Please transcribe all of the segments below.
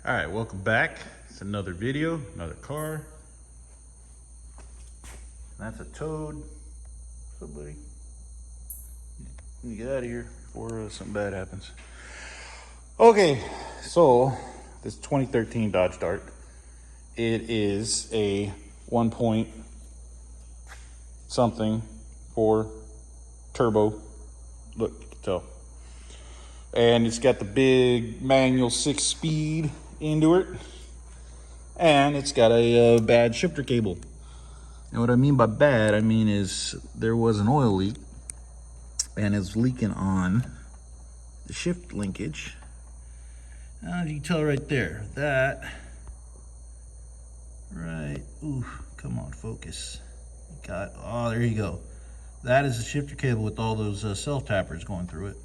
All right, welcome back. It's another video, another car. That's a Toad. What's up, buddy? Let me get out of here before something bad happens. Okay, so this 2013 Dodge Dart. It is a 1 point something for turbo. Look, you can tell. And it's got the big manual 6-speed into it. And it's got a bad shifter cable. And what I mean by bad, I mean is there was an oil leak. And it's leaking on the shift linkage. As you can tell right there, that right, ooh, come on, focus. Oh, there you go. That is the shifter cable with all those self-tappers going through it.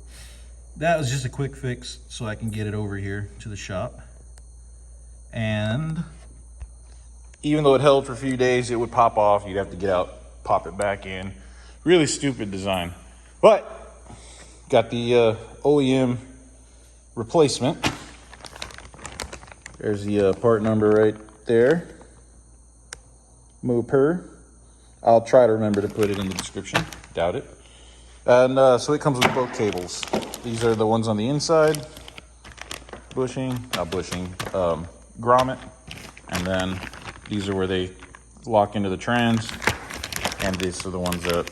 That was just a quick fix so I can get it over here to the shop. And even though it held for a few days, it would pop off. You'd have to get out, pop it back in. Really stupid design. But got the OEM replacement. There's the part number right there. Moper. I'll try to remember to put it in the description. Doubt it. And so it comes with both cables. These are the ones on the inside. Grommet. And then these are where they lock into the trans. And these are the ones that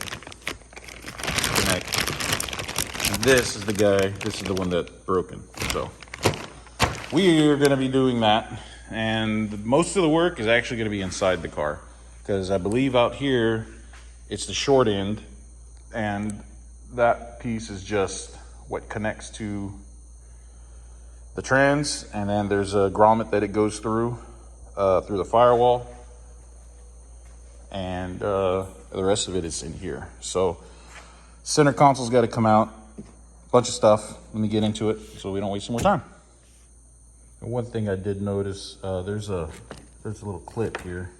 connect. And this is the one that's broken. So we are going to be doing that. And most of the work is actually going to be inside the car. Because I believe out here, it's the short end. And that piece is just what connects to the trans, and then there's a grommet that it goes through the firewall, and the rest of it is in here. So center console's got to come out, bunch of stuff. Let me get into it so we don't waste some more time. And one thing I did notice, there's a little clip here,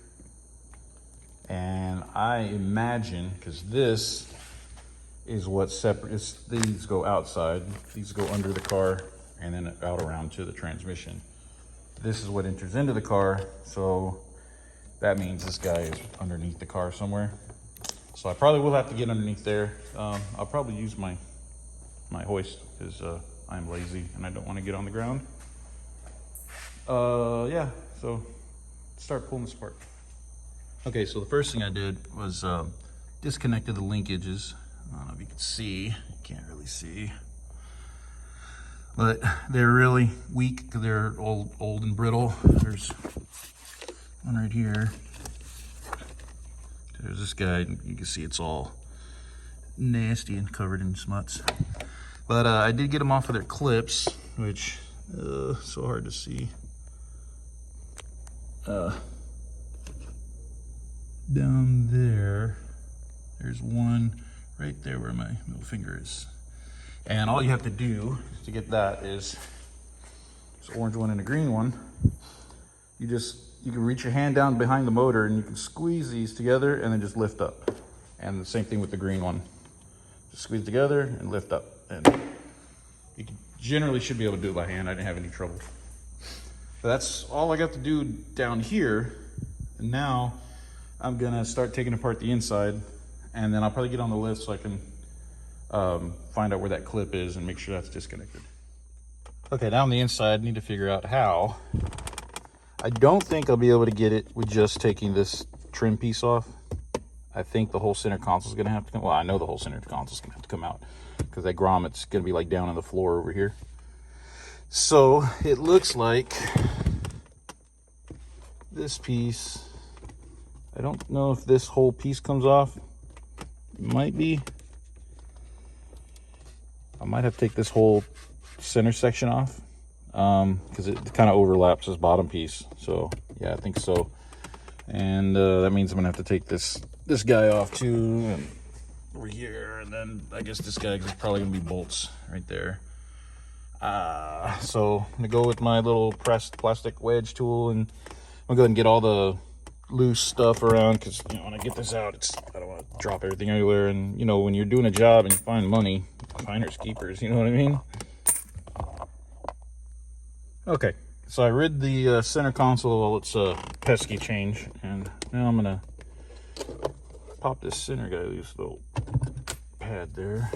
and I imagine, because this is what's separate. These go outside, these go under the car, and then out around to the transmission. This is what enters into the car, so that means this guy is underneath the car somewhere. So I probably will have to get underneath there. I'll probably use my hoist, because I'm lazy and I don't want to get on the ground. Yeah, so start pulling this apart. Okay, so the first thing I did was disconnected the linkages. I don't know if you can see, you can't really see, but they're really weak because they're old and brittle. There's one right here. There's this guy, you can see it's all nasty and covered in smuts. But I did get them off of their clips, which so hard to see. Down there, there's one right there where my middle finger is. And all you have to do to get that is this orange one and a green one. You can reach your hand down behind the motor and you can squeeze these together and then just lift up. And the same thing with the green one. Just squeeze together and lift up. And you generally should be able to do it by hand. I didn't have any trouble. But that's all I got to do down here. And now I'm gonna start taking apart the inside. And then I'll probably get on the lift so I can find out where that clip is and make sure that's disconnected. Okay, down the inside, need to figure out how. I don't think I'll be able to get it with just taking this trim piece off. I think the whole center console is gonna have to come, well, I know the whole center console is gonna have to come out because that grommet's gonna be like down on the floor over here. So it looks like this piece, I don't know if this whole piece comes off. Might be. I might have to take this whole center section off because it kind of overlaps this bottom piece. So yeah, I think so. And that means I'm gonna have to take this guy off too, and over here, and then I guess this guy is probably gonna be bolts right there. So I'm gonna go with my little pressed plastic wedge tool, and I'm gonna go ahead and get all the loose stuff around, because when I get this out, I don't want to drop everything everywhere. And when you're doing a job and you find money, finders keepers, you know what I mean? Okay, so I rid the center console while it's a pesky change, and now I'm gonna pop this center guy, this little pad there.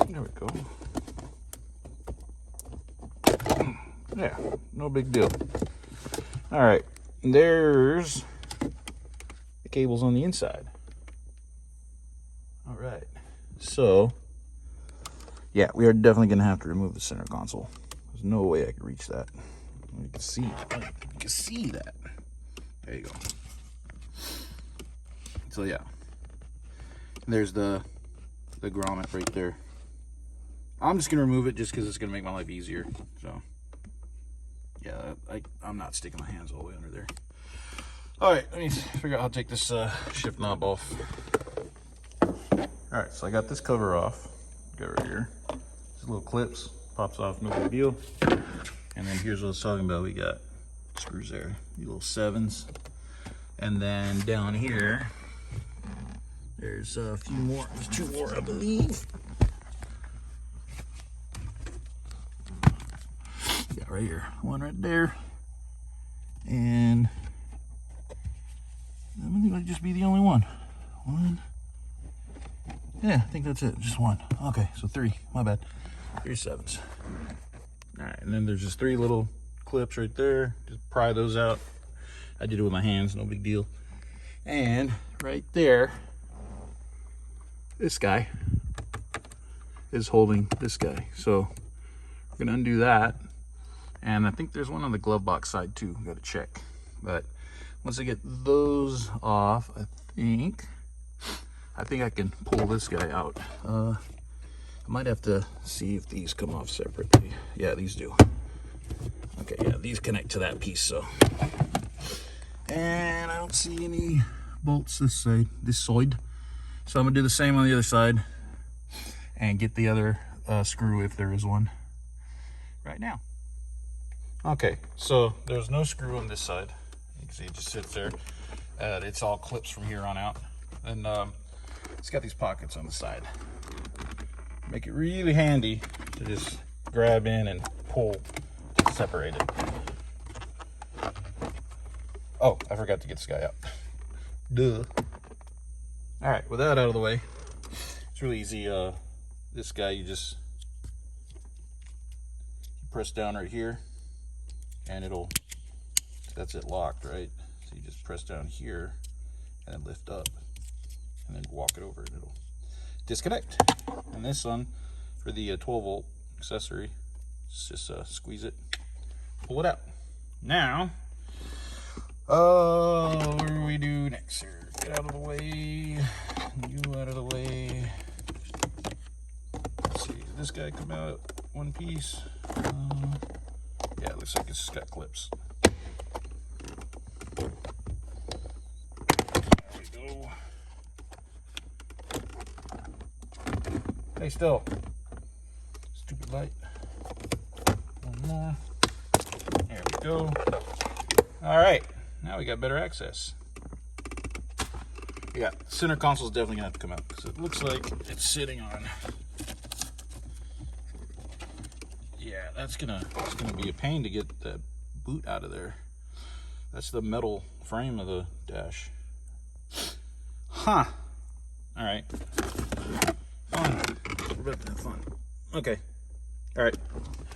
There we go. Yeah, no big deal. All right, there's the cables on the inside. All right, so yeah, we are definitely gonna have to remove the center console. There's no way I can reach that. You can see that. There you go. So yeah, there's the grommet right there. I'm just gonna remove it just because it's gonna make my life easier. So yeah, I'm not sticking my hands all the way under there. All right, let me figure out how to take this shift knob off. All right, so I got this cover off. Got right here. These little clips, pops off, no big deal. And then here's what I was talking about. We got screws there, these little 7s. And then down here, there's a few more. There's 2 more, I believe. Yeah, right here. One right there. And I think might just be the only one. One. Yeah, I think that's it. Just one. Okay, so 3. My bad. 3 7s. All right, and then there's just 3 little clips right there. Just pry those out. I did it with my hands, no big deal. And right there, this guy is holding this guy. So we're gonna undo that. And I think there's one on the glove box side too. We gotta check. But once I get those off, I think I can pull this guy out. I might have to see if these come off separately. Yeah, these do. Okay, yeah, these connect to that piece, so. And I don't see any bolts this side. So I'm gonna do the same on the other side and get the other screw if there is one right now. Okay, so there's no screw on this side. You can see it just sits there. It's all clips from here on out. And it's got these pockets on the side. Make it really handy to just grab in and pull to separate it. Oh, I forgot to get this guy out. Duh. All right, with that out of the way, it's really easy. This guy, you just press down right here and that's it locked, right? So you just press down here and then lift up and then walk it over and it'll disconnect. And this one, for the 12 volt accessory, just squeeze it, pull it out. Now, what do we do next here? Get out of the way, you out of the way. Let's see, did this guy come out one piece? Yeah, it looks like it's got clips. There we go. Stay still. Stupid light. One more. There we go. All right, now we got better access. Yeah, center console is definitely gonna have to come out because it looks like it's sitting on. Yeah, it's gonna be a pain to get the boot out of there. That's the metal frame of the dash. Huh. All right. Fun. We're about to have fun. Okay. All right.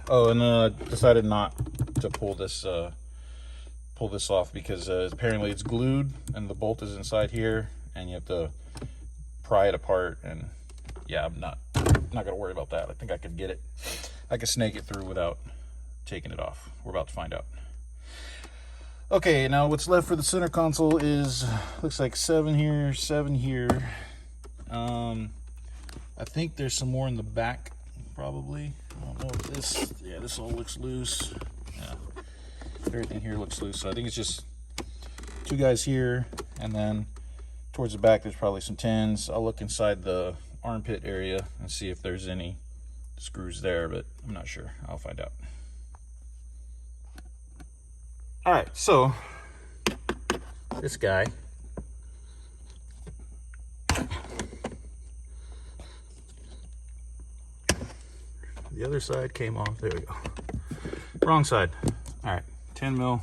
Oh, and decided not to pull this off because apparently it's glued and the bolt is inside here, and you have to pry it apart. And yeah, I'm not gonna worry about that. I think I could get it. I could snake it through without taking it off. We're about to find out. Okay, now what's left for the center console is, looks like 7 here, 7 here. I think there's some more in the back, probably. I don't know if this, yeah, this all looks loose. Yeah, everything here looks loose. So I think it's just 2 guys here, and then towards the back there's probably some 10s. I'll look inside the armpit area and see if there's any screws there, but I'm not sure. I'll find out. All right, so this guy the other side came off. There we go. Wrong side. All right, 10 mil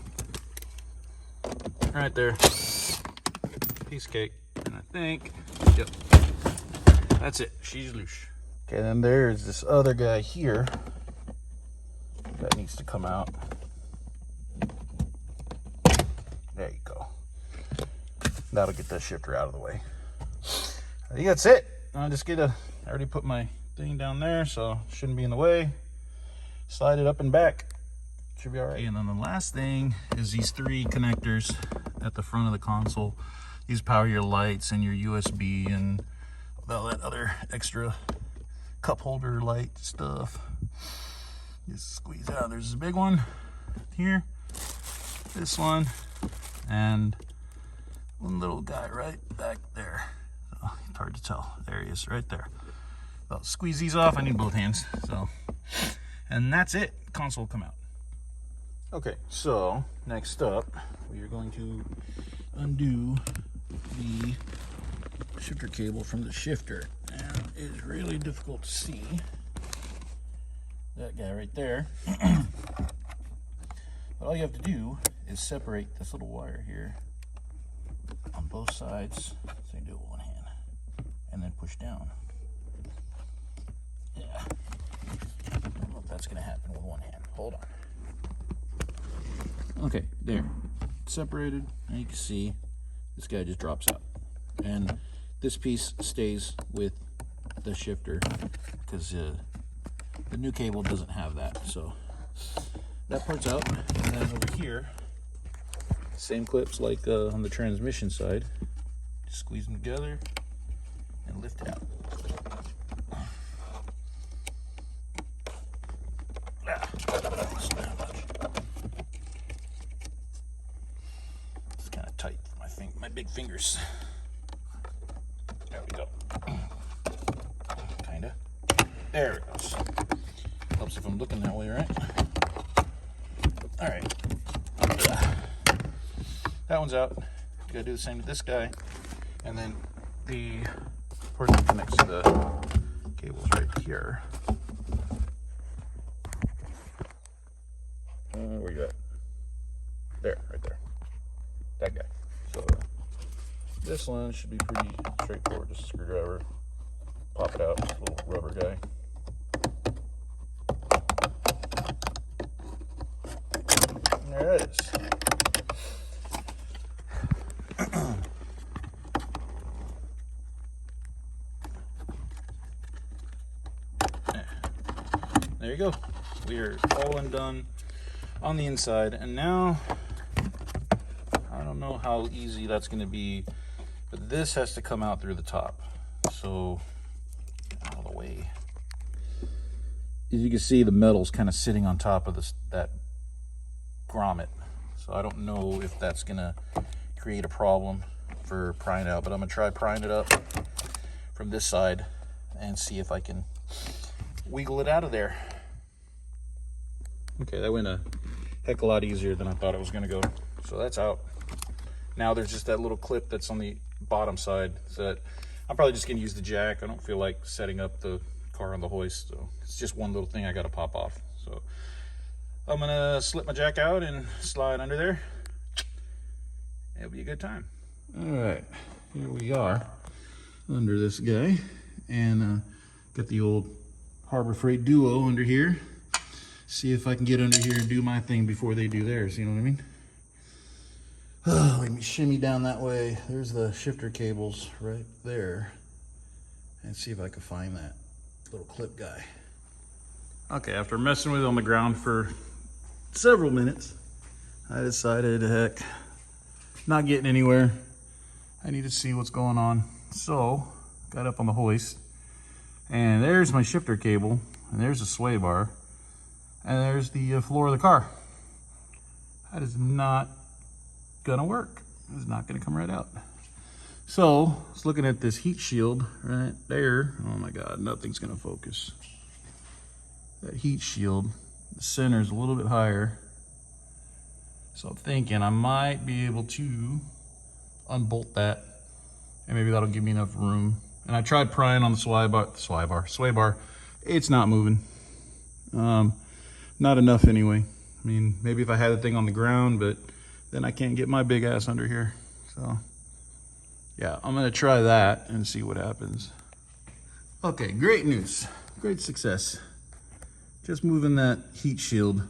right there. Piece of cake. And I think, yep, that's it. She's loose. Okay, then there's this other guy here that needs to come out. There you go. That'll get that shifter out of the way. I think that's it. I'll just I already put my thing down there, so it shouldn't be in the way. Slide it up and back. Should be all right. And then the last thing is these 3 connectors at the front of the console. These power your lights and your USB and all that other extra cup holder light stuff. Just squeeze out. There's a big one here, this one, and one little guy right back there. Oh, it's hard to tell. There he is, right there. I'll squeeze these off. I need both hands. So, and that's it. Console will come out. Okay, so next up, we are going to undo the shifter cable from the shifter. And it's really difficult to see that guy right there. But all you have to do is separate this little wire here on both sides. So you do it with one hand and then push down. Yeah, I don't know if that's gonna happen with one hand. Hold on. Okay, there, separated. Now you can see this guy just drops out, and this piece stays with the shifter because the new cable doesn't have that. So that part's out, and then over here, same clips like on the transmission side. Just squeeze them together and lift it out. It's kind of tight for my big fingers. There we go. Kinda. There it goes. Helps if I'm looking that way, right? All right. That one's out. You gotta do the same to this guy, and then the part that connects to the cable's right here. Where you at? There, right there. That guy. So this one should be pretty straightforward. Just a screwdriver. Pop it out. This little rubber guy. And there it is. There you go. We are all undone on the inside, and now I don't know how easy that's going to be, but this has to come out through the top. So out of the way. As you can see, the metal's kind of sitting on top of that grommet. So I don't know if that's going to create a problem for prying it out, but I'm going to try prying it up from this side and see if I can wiggle it out of there. Okay, that went a heck of a lot easier than I thought it was going to go. So that's out. Now there's just that little clip that's on the bottom side. So that I'm probably just going to use the jack. I don't feel like setting up the car on the hoist. So it's just one little thing I got to pop off. So I'm going to slip my jack out and slide under there. It'll be a good time. All right, here we are under this guy. And got the old Harbor Freight Duo under here. See if I can get under here and do my thing before they do theirs, you know what I mean? Oh, let me shimmy down that way. There's the shifter cables right there. And see if I can find that little clip guy. Okay, after messing with it on the ground for several minutes, I decided, heck, not getting anywhere. I need to see what's going on. So, got up on the hoist, and there's my shifter cable, and there's the sway bar. And there's the floor of the car. That is not gonna work. It's not gonna come right out. So, I was looking at this heat shield right there. Oh my God, nothing's gonna focus. That heat shield, the center is a little bit higher. So I'm thinking I might be able to unbolt that, and maybe that'll give me enough room. And I tried prying on the sway bar. It's not moving. Not enough anyway. I mean, maybe if I had the thing on the ground, but then I can't get my big ass under here. So yeah, I'm gonna try that and see what happens. Okay, great news, great success. Just moving that heat shield,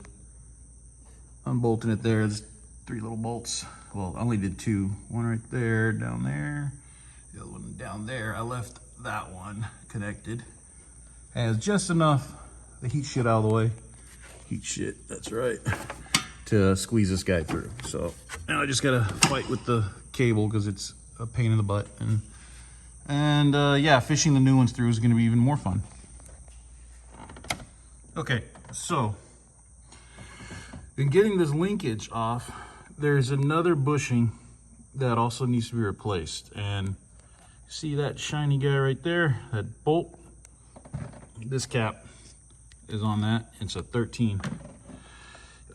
unbolting it there. There's 3 little bolts. Well, I only did 2. One right there, down there. The other one down there. I left that one connected. Has just enough, the heat shit out of the way. Heat shit, that's right. To squeeze this guy through. So now I just gotta fight with the cable because it's a pain in the butt. And yeah, fishing the new ones through is gonna be even more fun. Okay, so in getting this linkage off, there's another bushing that also needs to be replaced. And see that shiny guy right there, that bolt? This cap is on that. It's a 13.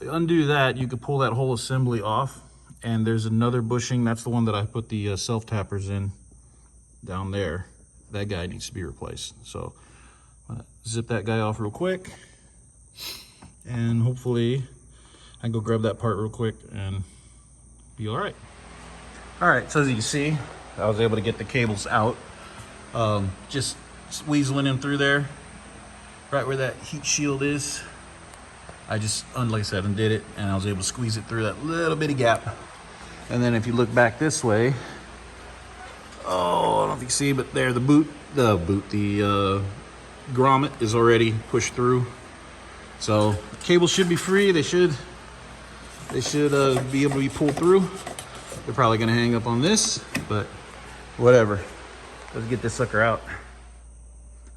Undo that, you could pull that whole assembly off, and there's another bushing. That's the one that I put the self tappers in down there. That guy needs to be replaced. So I'm gonna zip that guy off real quick, and hopefully I can go grab that part real quick and be all right. All right, so as you can see, I was able to get the cables out. Just weaseling in through there, right where that heat shield is. I just, like I said, undid it, and I was able to squeeze it through that little bitty gap. And then if you look back this way, oh, I don't know if you can see, but there, the grommet is already pushed through. So the cable should be free. They should be able to be pulled through. They're probably gonna hang up on this, but whatever. Let's get this sucker out.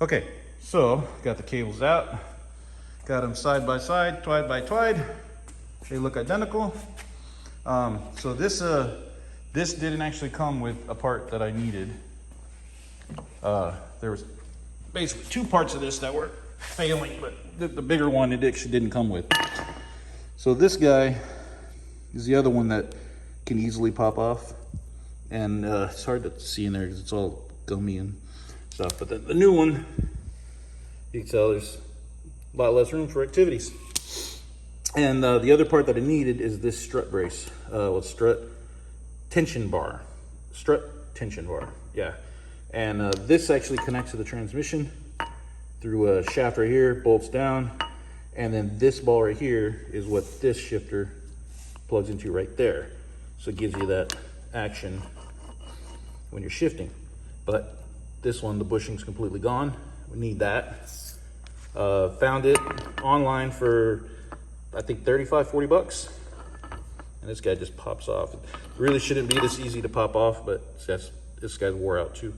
Okay, so got the cables out. Got them side by side, twide by twide. They look identical. So this didn't actually come with a part that I needed. There was basically 2 parts of this that were failing, but the bigger one it actually didn't come with. So this guy is the other one that can easily pop off, and it's hard to see in there because it's all gummy and stuff. But the new one, you can tell there's a lot less room for activities. And the other part that I needed is this strut brace. Strut tension bar, yeah. And this actually connects to the transmission through a shaft right here, bolts down, and then this ball right here is what this shifter plugs into right there. So it gives you that action when you're shifting. But this one, the bushing's completely gone. We need that. Found it online for, I think, 35, 40 bucks. And this guy just pops off. It really shouldn't be this easy to pop off, but this guy's wore out too.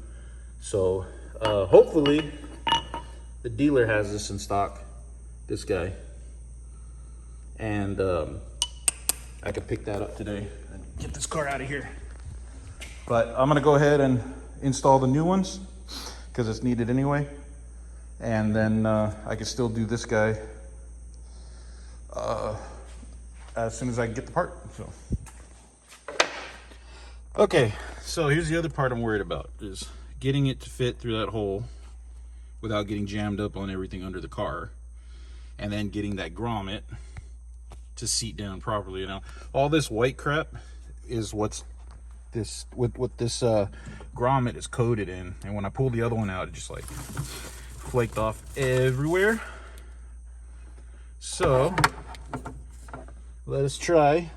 So hopefully the dealer has this in stock, this guy. And I could pick that up today and get this car out of here. But I'm gonna go ahead and install the new ones because it's needed anyway. And then I can still do this guy as soon as I get the part. So, okay, so here's the other part I'm worried about, is getting it to fit through that hole without getting jammed up on everything under the car, and then getting that grommet to seat down properly. You know, all this white crap is what this grommet is coated in, and when I pulled the other one out, it just like flaked off everywhere. So let us try.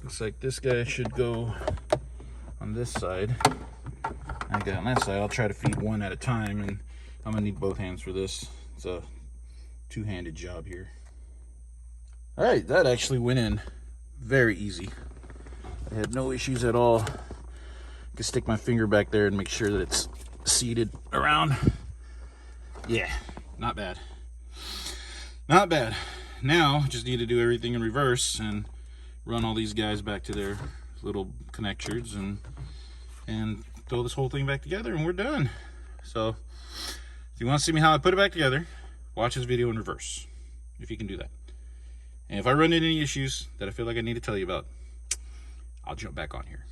Looks like this guy should go on this side. I got on that side. I'll try to feed one at a time, and I'm gonna need both hands for this. It's a two-handed job here. All right, that actually went in very easy. I had no issues at all. I can stick my finger back there and make sure that it's seated around. Yeah, not bad. Not bad. Now, just need to do everything in reverse and run all these guys back to their little connectors and throw this whole thing back together, and we're done. So, if you want to see me how I put it back together, watch this video in reverse, if you can do that. And if I run into any issues that I feel like I need to tell you about, I'll jump back on here.